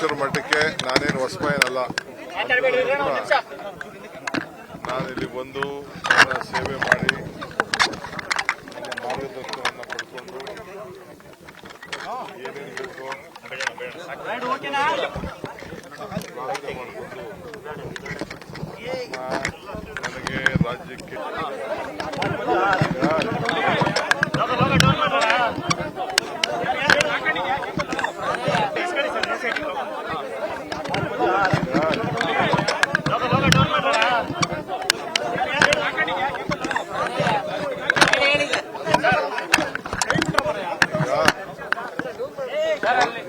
ಸಿದ್ದೇಶ್ವರ ಮಠಕ್ಕೆ ನಾನೇನು ಹೊಸಬಾಯನಲ್ಲ. ನಾನಿಲ್ಲಿ ಬಂದು ನನ್ನ ಸೇವೆ ಮಾಡಿ ನನ್ನ ಮಾರ್ಗದರ್ಶನವನ್ನು ಪಡ್ಕೊಂಡು ಏನೇನು ಬೇಕೋ ಮಾಡಿಕೊಂಡು ನನಗೆ ರಾಜ್ಯಕ್ಕೆ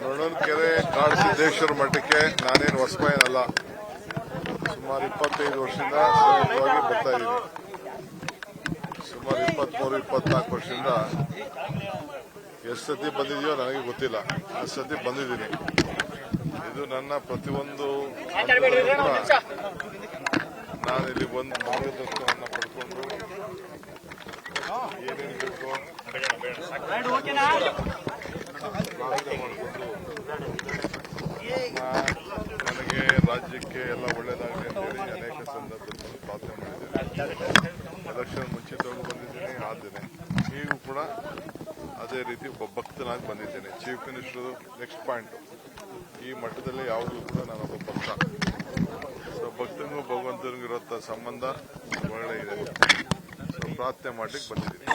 ನೊಣಕೆರೆ ಕಾಡು ಸಿದ್ದೇಶ್ವರ ಮಠಕ್ಕೆ ನಾನೇನು ಹೊಸಬಾಯನಲ್ಲ. ಸುಮಾರು 25 ವರ್ಷದಿಂದ ಸತತವಾಗಿ ಬರ್ತಾ ಇದ್ದೀನಿ. ಸುಮಾರು 23-24 ವರ್ಷದಿಂದ ಎಷ್ಟು ಸತಿ ಬಂದಿದೆಯೋ ನನಗೆ ಗೊತ್ತಿಲ್ಲ. ಅಷ್ಟು ಸತಿ ಬಂದಿದ್ದೀನಿ. ಇದು ನನ್ನ ಪ್ರತಿಯೊಂದು ನಾನಿಲ್ಲಿ ಬಂದು ಮಾರ್ಗದರ್ಶನವನ್ನು ಪಡ್ಕೊಂಡು ಏನೇನು ಬೇಕೋ ಮಾಡಿಕೊಂಡು ನನಗೆ ರಾಜ್ಯಕ್ಕೆ ಎಲ್ಲ ಒಳ್ಳೇದಾಗಲಿ ಅಂತೇಳಿ ಅನೇಕ ಸಂದರ್ಭದಲ್ಲಿ ಪ್ರಾರ್ಥನೆ ಮಾಡಿದ್ದೇನೆ. ಎಲೆಕ್ಷನ್ ಮುಂಚಿತವಾಗಿ ಬಂದಿದ್ದೇನೆ, ಆದ್ದೇನೆ. ಈಗೂ ಕೂಡ ಅದೇ ರೀತಿ ಒಬ್ಬ ಭಕ್ತನಾಗಿ ಬಂದಿದ್ದೇನೆ. ಚೀಫ್ ಮಿನಿಸ್ಟರ್ ನೆಕ್ಸ್ಟ್ ಪಾಯಿಂಟ್, ಈ ಮಟ್ಟದಲ್ಲಿ ಯಾವುದೂ ಕೂಡ ನಾನೊಬ್ಬ ಭಕ್ತ. ಸೊ ಭಕ್ತನಿಗೂ ಭಗವಂತನಿಗೂ ಇರೋ ಸಂಬಂಧ ಒಳ್ಳೆ ಇದೆ. ಸೊ ಪ್ರಾರ್ಥನೆ ಮಾಡ್ಲಿಕ್ಕೆ ಬಂದಿದ್ದೀನಿ.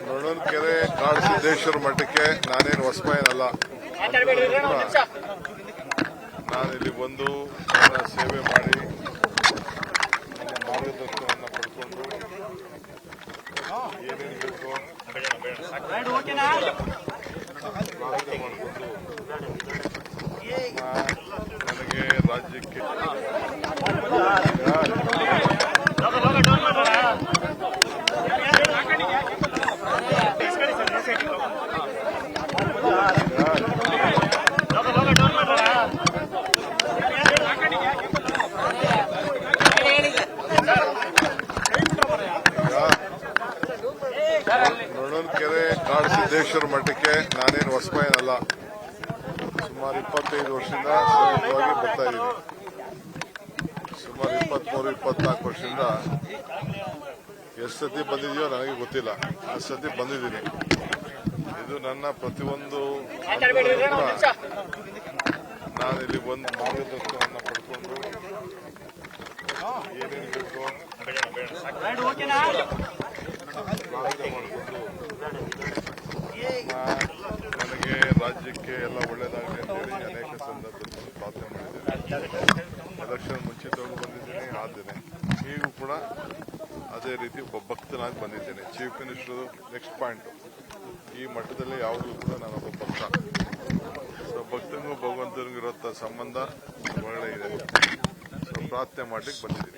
ನೊಣಕೆರೆ ಕಾಡು ಸಿದ್ದೇಶ್ವರ ಮಠಕ್ಕೆ ನಾನೇನು ಹೊಸಬಾಯನಲ್ಲ. ನಾನಿಲ್ಲಿ ಬಂದು ನನ್ನ ಸೇವೆ ಮಾಡಿ ನನ್ನ ಮಾರ್ಗದರ್ಶನವನ್ನು ಪಡ್ಕೊಂಡು ಏನೇನು ಬೇಕೋ ಮಾಡಿಕೊಂಡು ನನಗೆ ರಾಜ್ಯಕ್ಕೆ ನೊಣಕೆರೆ ಕಾಡು ಸಿದ್ದೇಶ್ವರ ಮಠಕ್ಕೆ ನಾನೇನು ಹೊಸಬಾಯನಲ್ಲ. ಸುಮಾರು 25 ವರ್ಷದಿಂದ ಸತತವಾಗಿ ಬರ್ತಾ ಇದ್ದೀನಿ. ಸುಮಾರು 23-24 ವರ್ಷದಿಂದ ಎಷ್ಟು ಸತಿ ಬಂದಿದೆಯೋ ನನಗೆ ಗೊತ್ತಿಲ್ಲ. ಅಷ್ಟು ಸತಿ ಬಂದಿದ್ದೀನಿ. ಇದು ನನ್ನ ಪ್ರತಿಯೊಂದು ನಾನಿಲ್ಲಿ ಬಂದು ಮಾರ್ಗದರ್ಶನವನ್ನು ಪಡ್ಕೊಂಡು ಏನೇನು ಬೇಕೋ ಮಾಡಿಕೊಂಡು ನನಗೆ ರಾಜ್ಯಕ್ಕೆ ಎಲ್ಲ ಒಳ್ಳೇದಾಗಲಿ ಅಂತೇಳಿ ಅನೇಕ ಸಂದರ್ಭದಲ್ಲಿ ಪ್ರಾರ್ಥನೆ ಮಾಡಿದ್ದೇನೆ. ಎಲೆಕ್ಷನ್ ಮುಂಚಿತವಾಗಿ ಬಂದಿದ್ದೇನೆ, ಆದ್ದೇನೆ. ಈಗೂ ಕೂಡ ಅದೇ ರೀತಿ ಒಬ್ಬ ಭಕ್ತನಾಗಿ ಬಂದಿದ್ದೇನೆ. ಚೀಫ್ ಮಿನಿಸ್ಟರ್ ನೆಕ್ಸ್ಟ್ ಪಾಯಿಂಟ್, ಈ ಮಟ್ಟದಲ್ಲಿ ಯಾವುದೂ ಕೂಡ ನಾನೊಬ್ಬ ಭಕ್ತ. ಸೊ ಭಕ್ತನಿಗೂ ಭಗವಂತನಿಗೂ ಇರೋ ಸಂಬಂಧ ಒಳ್ಳೆ ಇದೆ. ಸೊ ಪ್ರಾರ್ಥನೆ ಮಾಡ್ಲಿಕ್ಕೆ ಬಂದಿದ್ದೀನಿ.